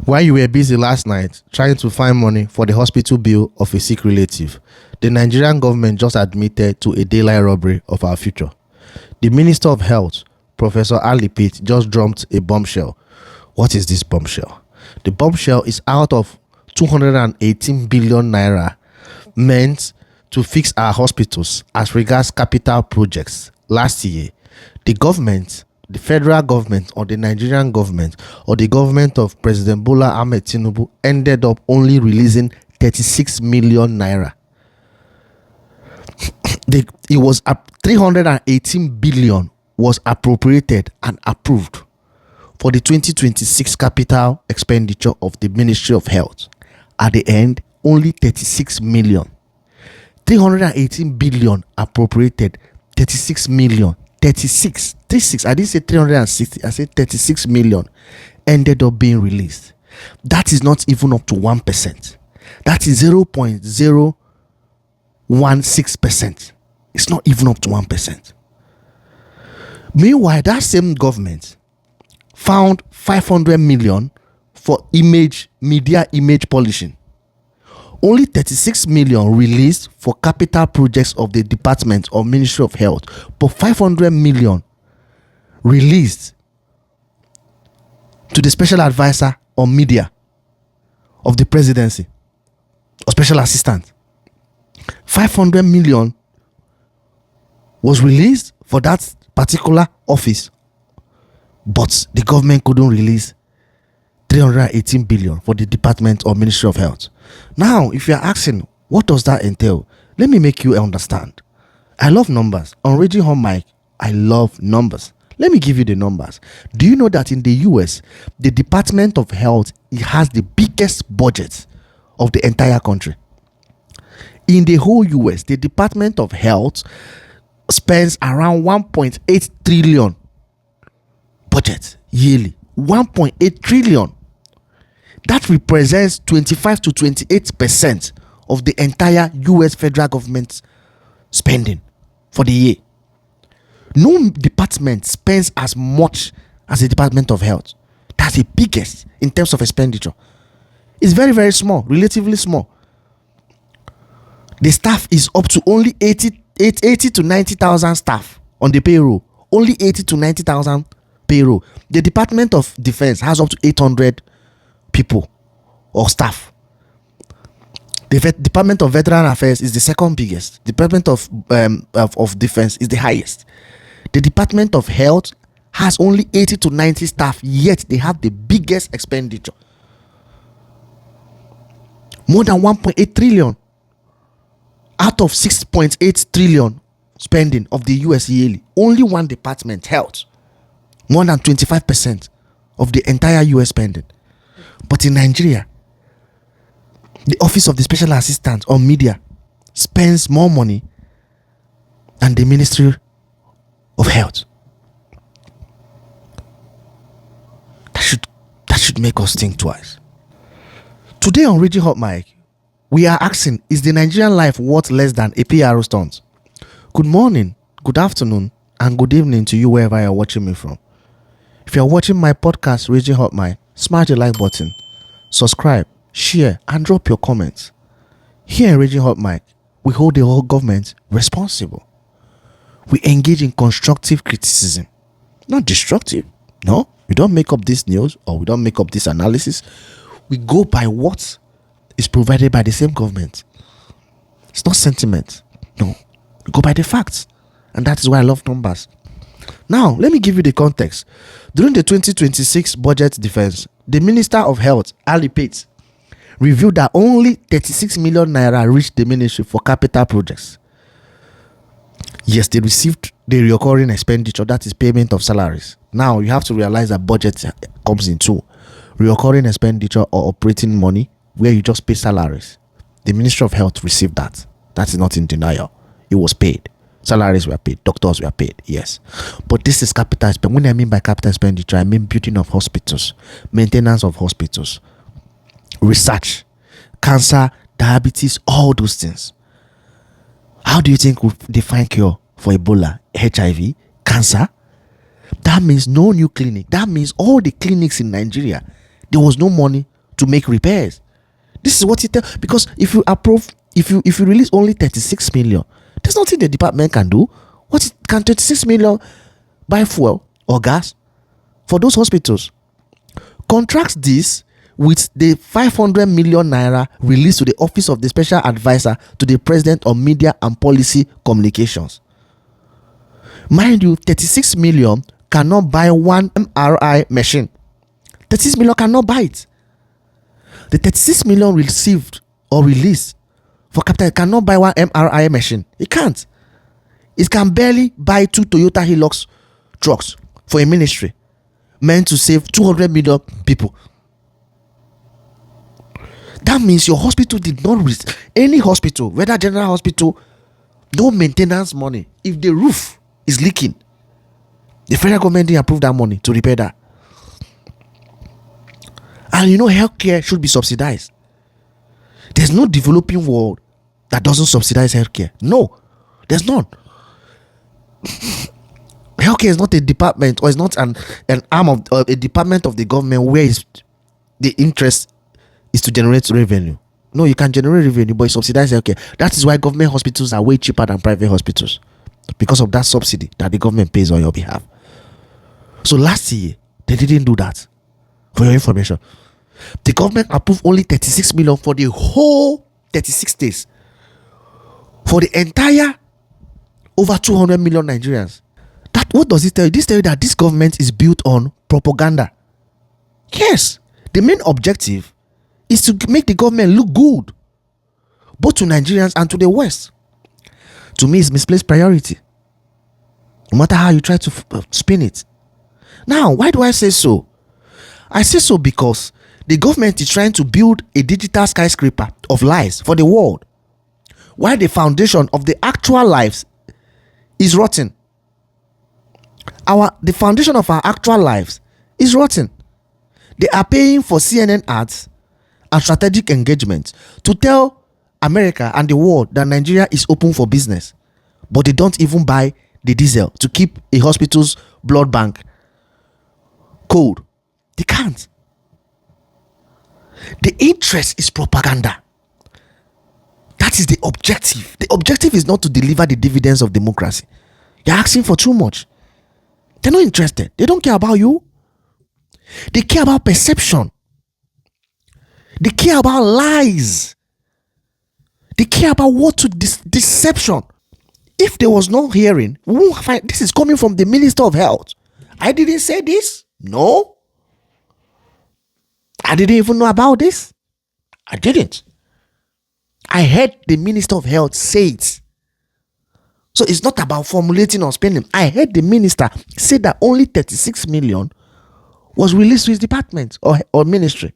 While you were busy last night trying to find money for the hospital bill of a sick relative, the Nigerian government just admitted to a daylight robbery of our future. The Minister of Health, Professor Ali Pate, just dropped a bombshell. What is this bombshell? The bombshell is out of 218 billion naira meant to fix our hospitals as regards capital projects. Last year, the government, the federal government or the Nigerian government or the government of President Bola Ahmed Tinubu ended up only releasing 36 million naira. It was 318 billion was appropriated and approved for the 2026 capital expenditure of the Ministry of Health. At the end, only 36 million. 318 billion appropriated, 36 million. 36. I didn't say 360, I said 36 million ended up being released. That is not even up to 1%. That is 0.016%. It's not even up to 1%. Meanwhile, that same government found 500 million for media image polishing. Only 36 million released for capital projects of the Department or Ministry of Health, but 500 million released to the Special Advisor on Media of the Presidency or Special Assistant. 500 million was released for that particular office, but the government couldn't release 318 billion for the Department or Ministry of Health. Now, if you're asking, what does that entail? Let me make you understand. I love numbers. On Raging Home Mic, I love numbers. Let me give you the numbers. Do you know that in the US, the Department of Health, it has the biggest budget of the entire country? In the whole US, the Department of Health spends around 1.8 trillion budget yearly. 1.8 trillion. That represents 25 to 28% of the entire US federal government spending for the year. No department spends as much as the Department of Health. That's the biggest in terms of expenditure. It's very, very small, relatively small. The staff is up to only 80 to 90,000 staff on the payroll. Only 80 to 90,000 payroll. The Department of Defense has up to 800 people or staff. The Department of Veteran Affairs is the second biggest. Department of Defense is the highest. The Department of Health has only 80 to 90 staff, yet they have the biggest expenditure. More than 1.8 trillion out of 6.8 trillion spending of the US yearly. Only one department, Health, more than 25% of the entire US spending. But in Nigeria, the Office of the Special Assistant on Media spends more money than the Ministry of Health. That should make us think twice. Today on Raging Hot Mic, we are asking, is the Nigerian life worth less than a PRO stunt? Good morning, good afternoon, and good evening to you wherever you're watching me from. If you're watching my podcast, Raging Hot Mic, smash the like button, subscribe, share, and drop your comments. Here in Raging Hot Mic, we hold the whole government responsible. We engage in constructive criticism, not destructive. No, we don't make up this news or we don't make up this analysis. We go by what is provided by the same government. It's not sentiment. No, we go by the facts. And that is why I love numbers. Now, let me give you the context. During the 2026 budget defense, the Minister of Health, Ali Pate, revealed that only 36 million naira reached the ministry for capital projects. Yes, they received the recurring expenditure, that is payment of salaries. Now, you have to realize that budget comes in two. Recurring expenditure or operating money, where you just pay salaries. The Ministry of Health received that. That is not in denial. It was paid. Salaries were paid. Doctors were paid. Yes. But this is capital expenditure. When I mean by capital expenditure, I mean building of hospitals, maintenance of hospitals, research, cancer, diabetes, all those things. How do you think we define cure for Ebola, HIV, cancer? That means no new clinic. That means all the clinics in Nigeria, there was no money to make repairs. This is what it tells. Because if you approve, if you release only 36 million, there's nothing the department can do. What can 36 million buy fuel or gas for those hospitals? Contrast this with the 500 million naira released to the Office of the Special Advisor to the President on Media and Policy Communications. Mind you, 36 million cannot buy one MRI machine. 36 million cannot buy it. The 36 million received or released for capital cannot buy one MRI machine. It can't. It can barely buy 2 Toyota Hilux trucks for a ministry meant to save 200 million people. That means your hospital did not any hospital, whether general hospital, no maintenance money. If the roof is leaking, the federal government didn't approve that money to repair that. And healthcare should be subsidized. There's no developing world that doesn't subsidize healthcare. No, there's none. Healthcare is not a department, or it's not an arm of a department of the government where the interest is to generate revenue. No, you can generate revenue, but you subsidize healthcare. That is why government hospitals are way cheaper than private hospitals, because of that subsidy that the government pays on your behalf. So last year, they didn't do that. For your information, the government approved only 36 million for the whole 36 days. For the entire over 200 million Nigerians. What does it tell you? This tells you that this government is built on propaganda. Yes, the main objective is to make the government look good, both to Nigerians and to the West. To me, it's misplaced priority, no matter how you try to spin it. Now, why do I say so? I say so because the government is trying to build a digital skyscraper of lies for the world, while the foundation of the actual lives is rotten. The foundation of our actual lives is rotten. They are paying for CNN ads and strategic engagement to tell America and the world that Nigeria is open for business, but they don't even buy the diesel to keep a hospital's blood bank cold. They can't. The interest is propaganda. That is the objective. The objective is not to deliver the dividends of democracy. You're asking for too much. They're not interested. They don't care about you. They care about perception. They care about lies. They care about what to deception. If there was no hearing, we won't find this is coming from the Minister of Health. I didn't say this. No. I didn't even know about this. I didn't. I heard the Minister of Health say it. So it's not about formulating or spending. I heard the minister say that only 36 million was released to his department or ministry.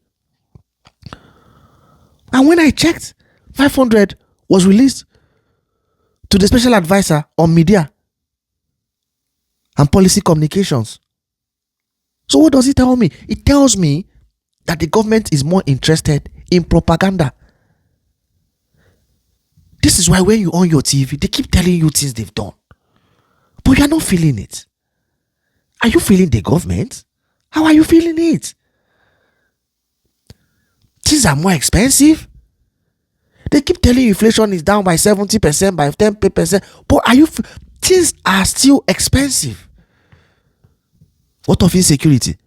And when I checked, 500 was released to the special advisor on media and policy communications. So what does it tell me? It tells me that the government is more interested in propaganda. This is why when you on your TV, they keep telling you things they've done, but you are not feeling it. Are you feeling the government? How are you feeling it? Things are more expensive. They keep telling you inflation is down by 70%, by 10%, but things are still expensive. What of insecurity?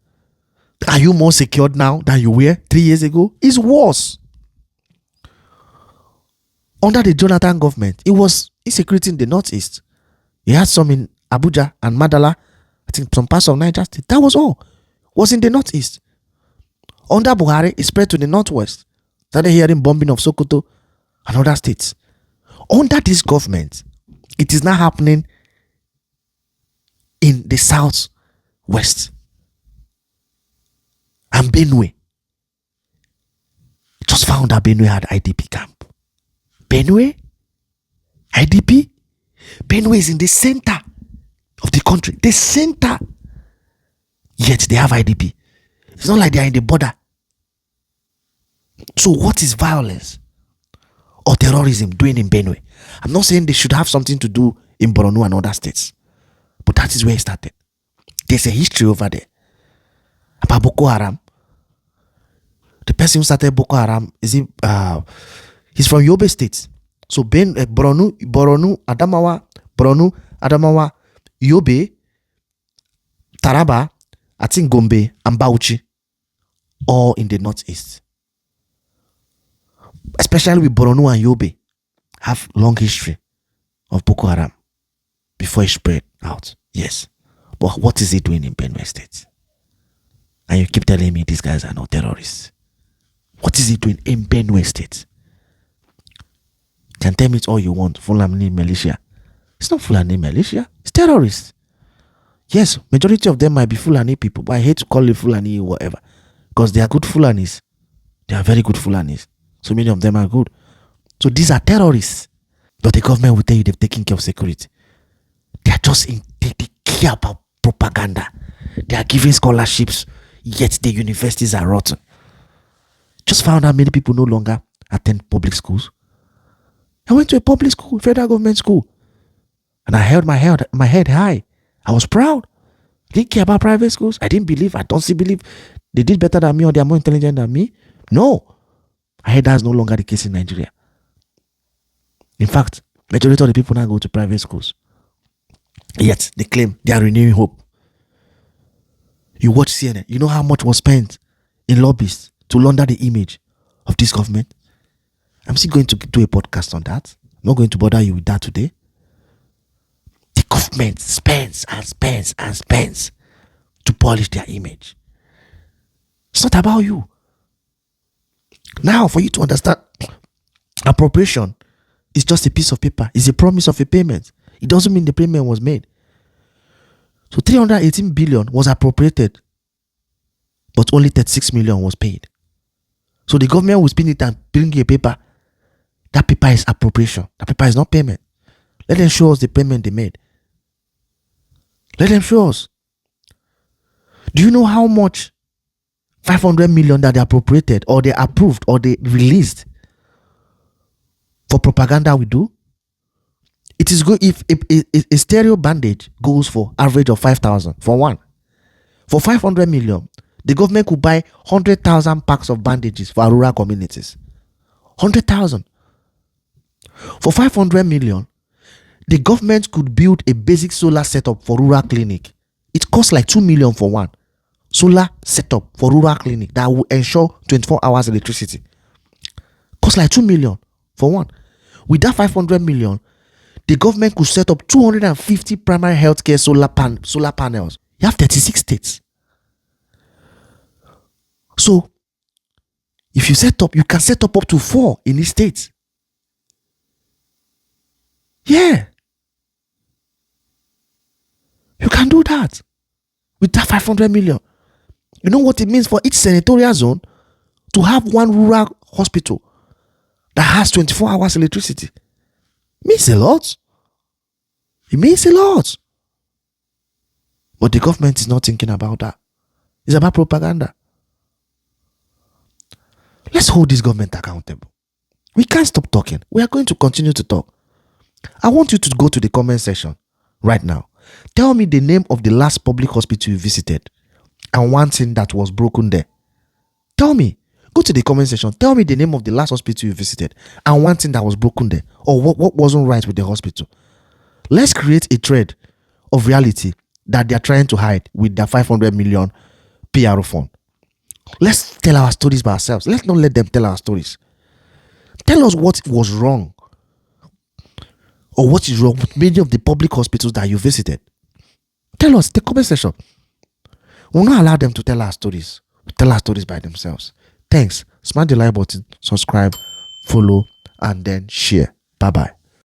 Are you more secured now than you were 3 years ago? It's worse. Under the Jonathan government, it was insecurity in the northeast. You had some in Abuja and Madala, I think some parts of Niger State. That was all. Was in the northeast. Under Buhari, it spread to the northwest. Started hearing bombing of Sokoto and other states. Under this government, it is now happening in the southwest. And Benue. Just found that Benue had IDP camp. Benue? IDP? Benue is in the center of the country. The center. Yet they have IDP. It's not like they are in the border. So what is violence or terrorism doing in Benue? I'm not saying they should have something to do in Borno and other states. But that is where it started. There's a history over there. About Boko Haram. The person who started Boko Haram, he's from Yobe State. So Borno, Adamawa, Yobe, Taraba, I think Gombe, and Bauchi, all in the northeast. Especially with Borno and Yobe, have long history of Boko Haram before it spread out. Yes. But what is it doing in Benue State? And you keep telling me these guys are not terrorists. What is it doing in Benue State? You can tell me it's all you want. Fulani militia. It's not Fulani militia. It's terrorists. Yes, majority of them might be Fulani people, but I hate to call it Fulani or whatever. Because they are good Fulanis. They are very good Fulanis. So many of them are good. So these are terrorists. But the government will tell you they've taken care of security. They are just they care about propaganda. They are giving scholarships, yet the universities are rotten. Just found out many people no longer attend public schools. I went to a public school, federal government school, and I held my head high. I was proud. I didn't care about private schools. I don't still believe they did better than me or they are more intelligent than me. No. I heard that's no longer the case in Nigeria. In fact, majority of the people now go to private schools. Yet they claim they are renewing hope. You watch CNN, you know how much was spent in lobbies to launder the image of this government? I'm still going to do a podcast on that. I'm not going to bother you with that today. The government spends and spends and spends to polish their image. It's not about you. Now, for you to understand, appropriation is just a piece of paper. It's a promise of a payment. It doesn't mean the payment was made. So 318 billion was appropriated, but only 36 million was paid. So the government will spin it and bring you a paper. That paper is appropriation. That paper is not payment. Let them show us the payment they made. Let them show us. Do you know how much 500 million that they appropriated or they approved or they released for propaganda we do? It is good if a stereo bandage goes for average of 5,000 for one. For 500 million, the government could buy 100,000 packs of bandages for rural communities. 100,000. For 500 million, the government could build a basic solar setup for rural clinic. It costs like 2 million for one. Solar setup for rural clinic that will ensure 24 hours electricity. Costs like 2 million for one. With that 500 million, the government could set up 250 primary healthcare solar panels. You have 36 states. So, if you can set up to 4 in each state. Yeah. You can do that with that 500 million. You know what it means for each senatorial zone to have one rural hospital that has 24 hours electricity? It means a lot. It means a lot. But the government is not thinking about that. It's about propaganda. Let's hold this government accountable. We can't stop talking. We are going to continue to talk. I want you to go to the comment section right now. Tell me the name of the last public hospital you visited and one thing that was broken there. Tell me. Go to the comment section. Tell me the name of the last hospital you visited and one thing that was broken there, or what wasn't right with the hospital. Let's create a thread of reality that they're trying to hide with the 500 million PR fund. Let's tell our stories by ourselves. Let's not let them tell our stories. Tell us what was wrong or what is wrong with many of the public hospitals that you visited. Tell us in the comment section. We'll not allow them to tell our stories. We'll tell our stories by themselves. Thanks. Smash the like button, subscribe, follow, and then share. Bye-bye.